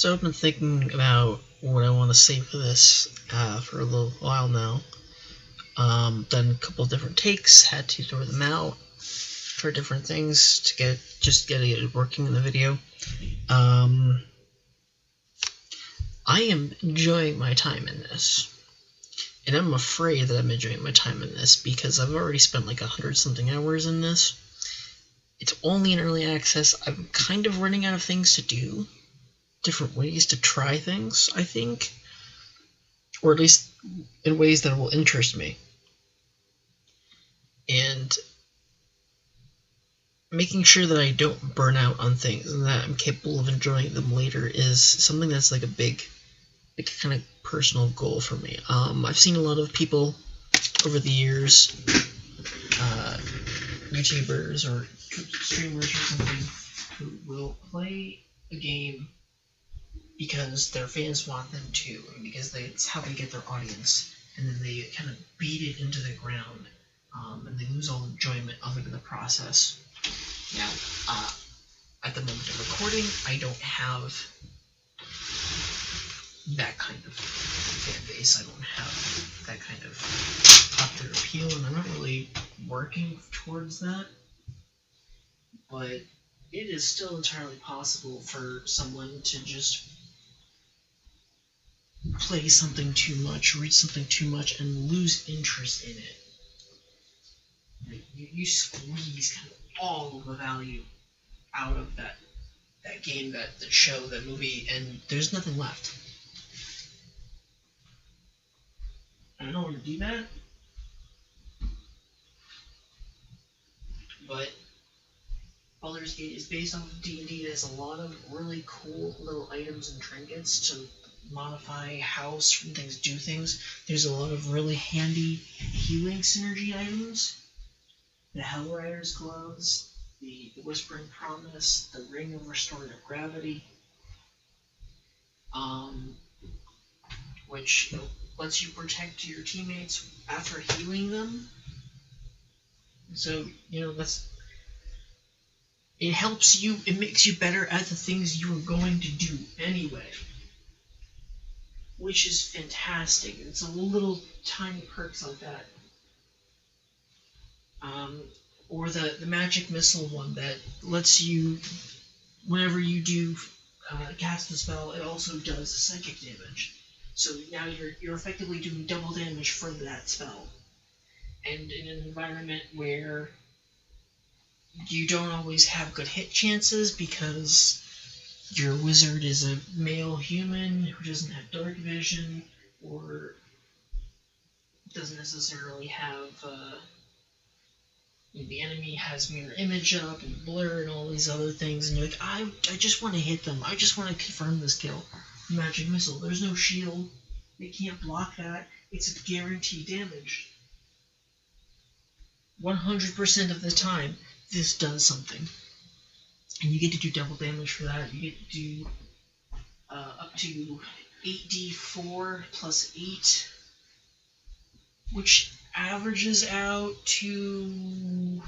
So I've been thinking about what I want to say for this for a little while now. Done a couple different takes, had to throw them out for different things to get it working in the video. I am enjoying my time in this. And I'm afraid that I'm enjoying my time in this because I've already spent like 100-something hours in this. It's only in early access. I'm kind of running out of things to do. Different ways to try things, I think. Or at least in ways that will interest me. And making sure that I don't burn out on things and that I'm capable of enjoying them later is something that's like a big kind of personal goal for me. I've seen a lot of people over the years, YouTubers or streamers or something, who will play a game because their fans want them to, and because it's how they get their audience, and then they kind of beat it into the ground, and they lose all enjoyment of it in the process. Now, at the moment of recording, I don't have that kind of fan base. I don't have that kind of popular appeal, and I'm not really working towards that. But it is still entirely possible for someone to just play something too much, read something too much, and lose interest in it. Like, you squeeze kind of all of the value out of that game, that show, that movie, and there's nothing left. I don't want to do that, but Baldur's Gate is based off of D&D. There's a lot of really cool little items and trinkets to modify how certain things do things. There's a lot of really handy healing synergy items. The Hellrider's Gloves, the Whispering Promise, the Ring of Restorative Gravity, which lets you protect your teammates after healing them. So, it helps you, it makes you better at the things you were going to do anyway, which is fantastic. It's a little tiny perks like that. Or the magic missile one that lets you, whenever you do cast a spell, it also does psychic damage. So now you're effectively doing double damage for that spell. And in an environment where you don't always have good hit chances because your wizard is a male human who doesn't have dark vision, or doesn't necessarily have the enemy has mirror image up and blur and all these other things, and you're like, I just want to hit them. I just want to confirm this kill. Magic missile. There's no shield. They can't block that. It's a guaranteed damage. 100% of the time, this does something. And you get to do double damage for that. You get to do up to 8d4 plus 8, which averages out to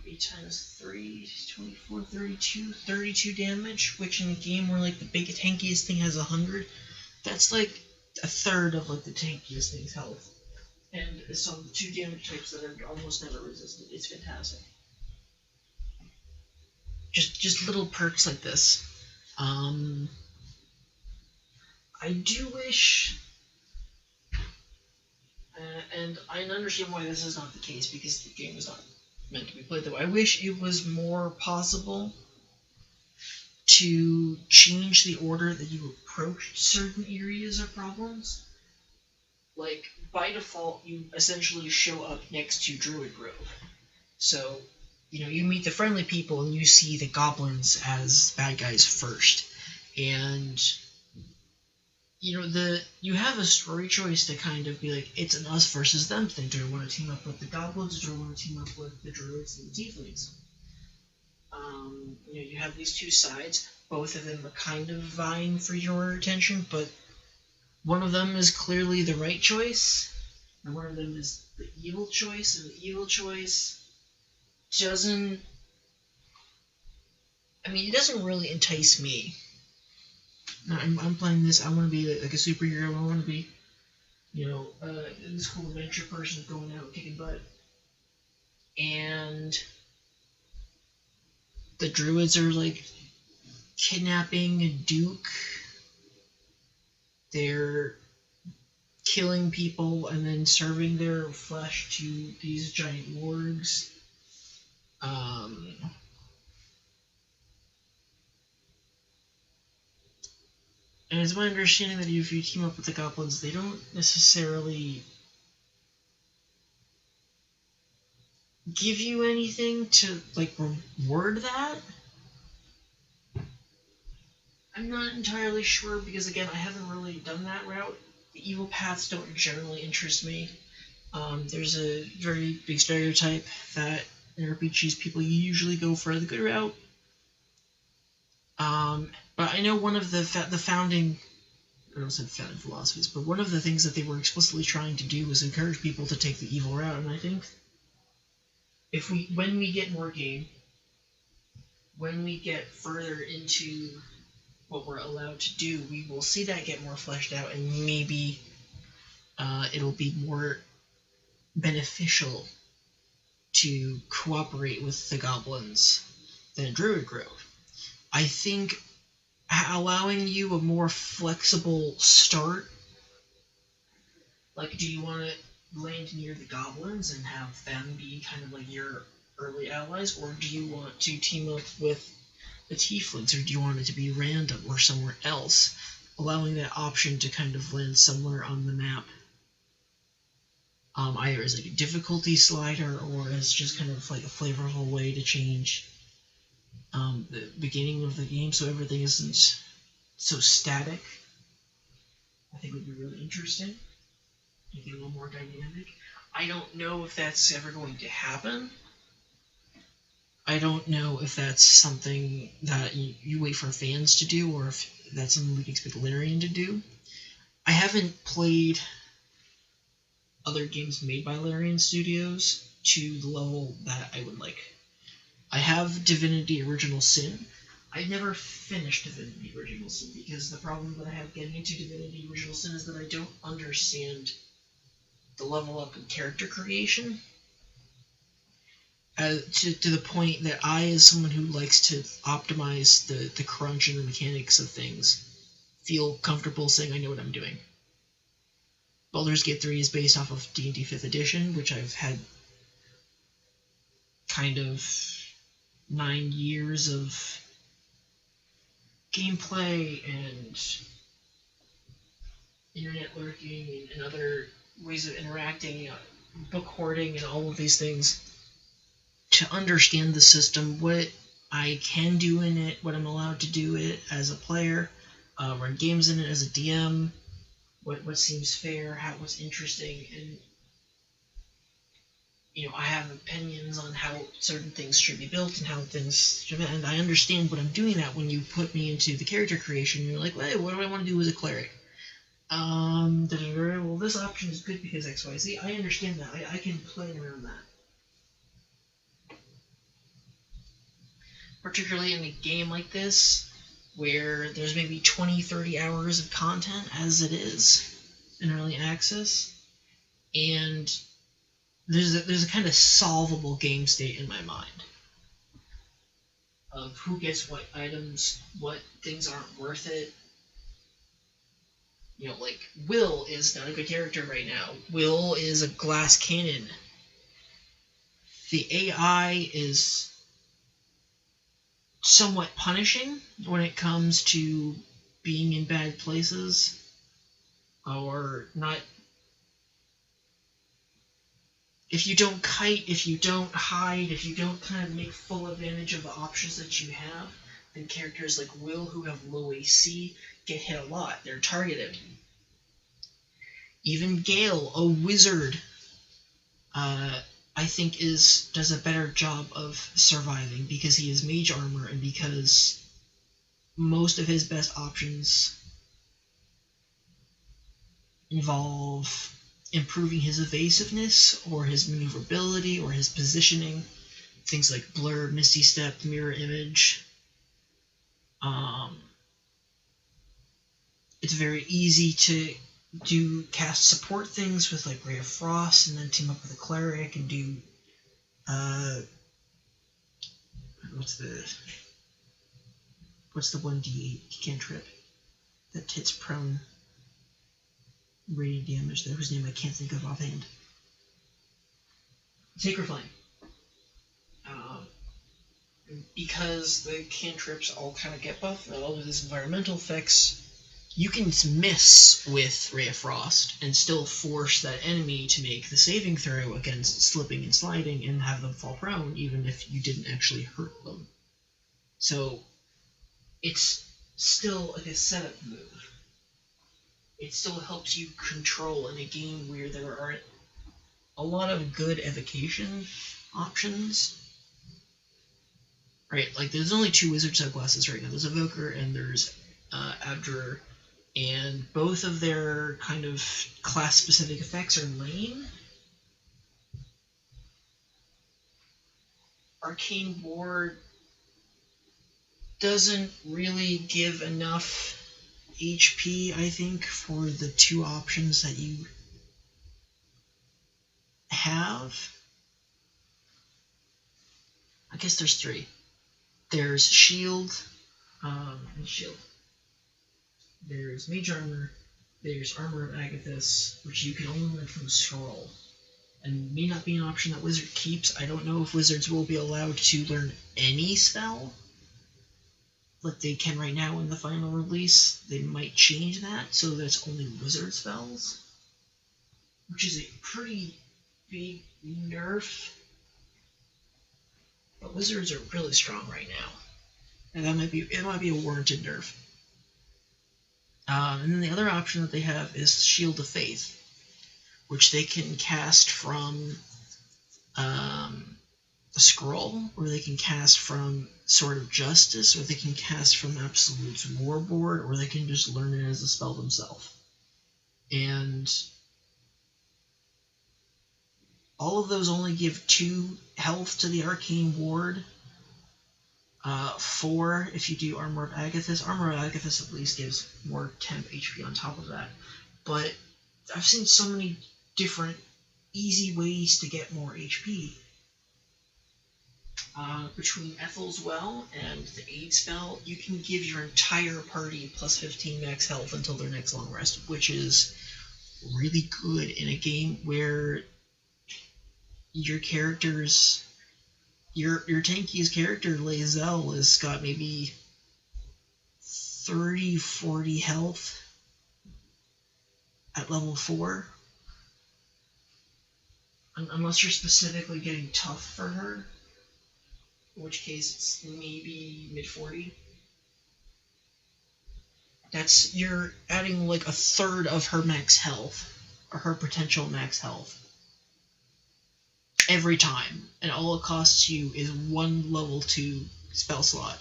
8 times 3, 24, 32 damage, which in a game where like the biggest, tankiest thing has 100, that's like a third of like the tankiest thing's health. And so the 2 damage types that are almost never resisted. It's fantastic. Just little perks like this. I do wish, and I understand why this is not the case, because the game is not meant to be played that way. I wish it was more possible to change the order that you approach certain areas or problems. Like, by default, you essentially show up next to Druid Grove. So, you meet the friendly people and you see the goblins as bad guys first. And, you have a story choice to kind of be like, it's an us versus them thing. Do I want to team up with the goblins, or do I want to team up with the druids and the tieflings? You have these two sides. Both of them are kind of vying for your attention, but one of them is clearly the right choice, and one of them is the evil choice, and the evil choice doesn't I mean, it doesn't really entice me. I'm playing this. I want to be like a superhero. I want to be, this cool adventure person going out kicking butt. And the druids are like kidnapping a duke. They're killing people and then serving their flesh to these giant wargs. And it's my understanding that if you team up with the goblins, they don't necessarily give you anything to, like, reward that. I'm not entirely sure because, again, I haven't really done that route. The evil paths don't generally interest me. There's a very big stereotype that in RPGs people usually go for the good route. But I know one of the founding, I don't say founding philosophies, but one of the things that they were explicitly trying to do was encourage people to take the evil route. And I think when we get more game, when we get further into what we're allowed to do, we will see that get more fleshed out, and maybe it'll be more beneficial to cooperate with the goblins than Druid Grove. I think allowing you a more flexible start, like, do you want to land near the goblins and have them be kind of like your early allies, or do you want to team up with the tieflings, or do you want it to be random or somewhere else, allowing that option to kind of land somewhere on the map, either as like a difficulty slider or as just kind of like a flavorful way to change the beginning of the game so everything isn't so static. I think would be really interesting. Anything a little more dynamic. I don't know if that's ever going to happen. I don't know if that's something that you wait for fans to do, or if that's something we can expect Larian to do. I haven't played other games made by Larian Studios to the level that I would like. I have Divinity Original Sin. I've never finished Divinity Original Sin because the problem that I have getting into Divinity Original Sin is that I don't understand the level up in character creation. To the point that I, as someone who likes to optimize the crunch and the mechanics of things, feel comfortable saying I know what I'm doing. Baldur's Gate 3 is based off of D&D 5th edition, which I've had kind of 9 years of gameplay and internet lurking and other ways of interacting, book hoarding, and all of these things to understand the system, what I can do in it, what I'm allowed to do it as a player, run games in it as a DM, what seems fair, what's interesting, and I have opinions on how certain things should be built and how things should be, and I understand what I'm doing at when you put me into the character creation. You're like, hey, what do I want to do as a cleric? Well, this option is good because X, Y, Z. I understand that. I can play around that. Particularly in a game like this, where there's maybe 20, 30 hours of content as it is in early access, and there's a kind of solvable game state in my mind of who gets what items, what things aren't worth it. Like, Will is not a good character right now. Will is a glass cannon. The AI is somewhat punishing when it comes to being in bad places or not. If you don't kite, if you don't hide, if you don't kind of make full advantage of the options that you have, then characters like Will, who have low AC, get hit a lot. They're targeted. Even Gale, a wizard, I think does a better job of surviving because he has mage armor and because most of his best options involve improving his evasiveness or his maneuverability or his positioning. Things like blur, misty step, mirror image. It's very easy to cast support things with like Ray of Frost, and then team up with a cleric and do what's the 1d8 cantrip that hits prone radiant damage there, whose name I can't think of offhand. Sacred Flame. Because the cantrips all kind of get buffed, and all of these environmental effects, you can miss with Ray of Frost and still force that enemy to make the saving throw against slipping and sliding and have them fall prone, even if you didn't actually hurt them. So it's still like a setup move. It still helps you control in a game where there aren't a lot of good evocation options. Right, like there's only 2 wizard subclasses right now. There's Evoker and there's Abjurer, and both of their kind of class-specific effects are lame. Arcane Ward doesn't really give enough HP, I think, for the 2 options that you have. I guess there's 3. There's Shield, and Shield. There's Mage Armor, there's Armor of Agathis, which you can only learn from Scroll, and may not be an option that Wizard keeps. I don't know if Wizards will be allowed to learn any spell, like they can right now in the final release. They might change that, so that it's only Wizard spells, which is a pretty big nerf. But Wizards are really strong right now, and it might be a warranted nerf. And then the other option that they have is Shield of Faith, which they can cast from a Scroll, or they can cast from Sword of Justice, or they can cast from Absolute's Warboard, or they can just learn it as a spell themselves. And all of those only give 2 health to the Arcane Ward. 4 if you do Armor of Agathis. Armor of Agathis at least gives more temp HP on top of that. But I've seen so many different easy ways to get more HP. Between Ethel's Well and the Aid spell, you can give your entire party plus 15 max health until their next long rest, which is really good in a game where your characters... Your tankiest character, Lae'zel, has got maybe 30, 40 health at level 4. Unless you're specifically getting tough for her, in which case it's maybe mid-40. You're adding like a third of her max health, or her potential max health, every time, and all it costs you is 1 level 2 spell slot,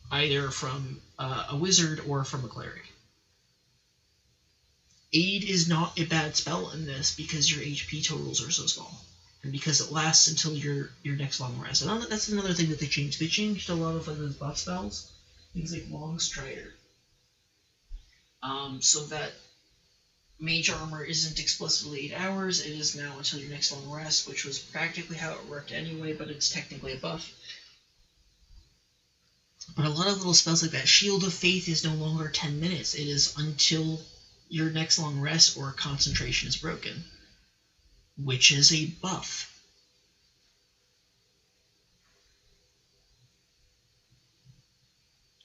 either from a wizard or from a cleric. Aid is not a bad spell in this because your HP totals are so small, and because it lasts until your next long rest. And that's another thing that they changed. They changed a lot of those buff spells, things like Long Strider, so that Mage Armor isn't explicitly 8 hours, it is now until your next long rest, which was practically how it worked anyway, but it's technically a buff. But a lot of little spells like that, Shield of Faith is no longer 10 minutes, it is until your next long rest or concentration is broken, which is a buff.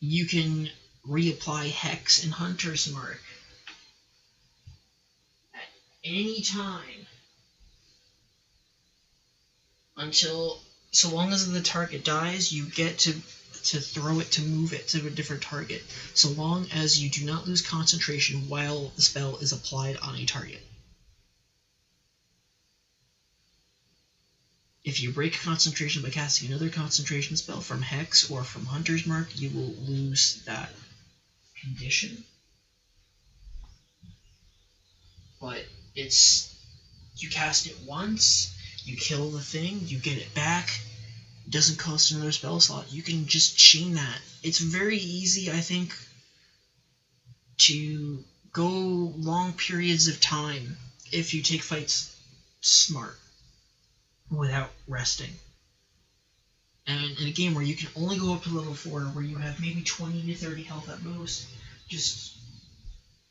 You can reapply Hex and Hunter's Mark any time until, so long as the target dies, you get to throw it to move it to a different target, so long as you do not lose concentration while the spell is applied on a target. If you break concentration by casting another concentration spell from Hex or from Hunter's Mark, you will lose that condition. But you cast it once, you kill the thing, you get it back, It doesn't cost another spell slot. You can just chain that. It's very easy, I think, to go long periods of time if you take fights smart without resting. And in a game where you can only go up to level 4, where you have maybe 20 to 30 health at most, just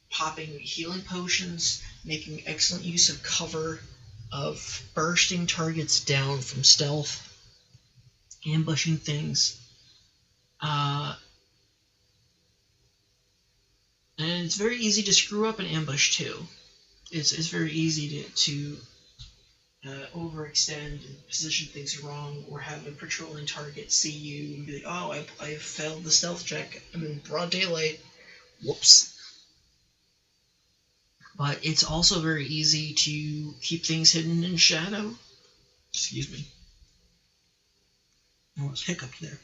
popping healing potions, making excellent use of cover, of bursting targets down from stealth, ambushing things. And it's very easy to screw up an ambush too. It's very easy to overextend and position things wrong, or have a patrolling target see you and be like, oh, I failed the stealth check. I'm in broad daylight. Whoops. But it's also very easy to keep things hidden in shadow. Excuse me. I almost hiccuped there.